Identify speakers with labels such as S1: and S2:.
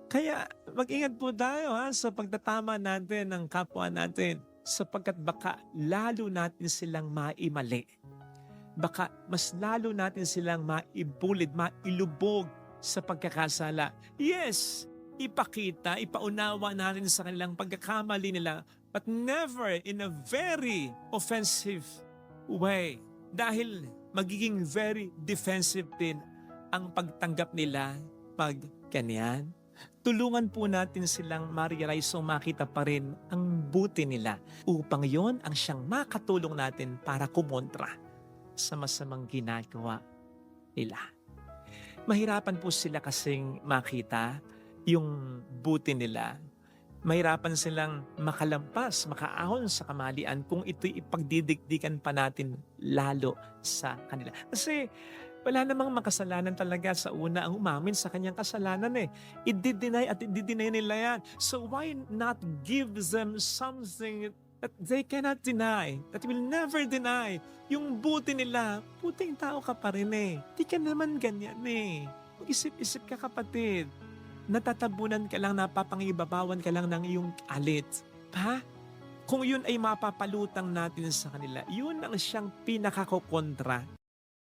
S1: Kaya mag-ingat po tayo sa pagtatama natin ng kapwa natin sapagkat baka lalo natin silang maimali. Baka mas lalo natin silang maibulid, mailubog sa pagkakasala. Yes, ipakita, ipaunawa natin sa kanilang pagkakamali nila, but never in a very offensive way. Dahil magiging very defensive din ang pagtanggap nila pag ganyan. Tulungan po natin silang ma-realize o makita pa rin ang buti nila upang yon ang siyang makatulong natin para kumontra sa masamang ginagawa nila. Mahirapan po sila kasing makita yung buti nila. Mahirapan silang makalampas, makaahon sa kamalian kung ito'y ipagdidikdikan pa natin lalo sa kanila. Kasi wala namang makasalanan talaga sa una ang umamin sa kanyang kasalanan eh. I-deny at i-deny nila yan. So why not give them something that they cannot deny, that will never deny? Yung buti nila, puting tao ka pa rin eh. Di ka naman ganyan eh. Mag-isip-isip ka kapatid. Natatabunan ka lang, napapangibabawan ka lang ng iyong alit. Ha? Kung yun ay mapapalutang natin sa kanila, yun ang siyang pinakakokontra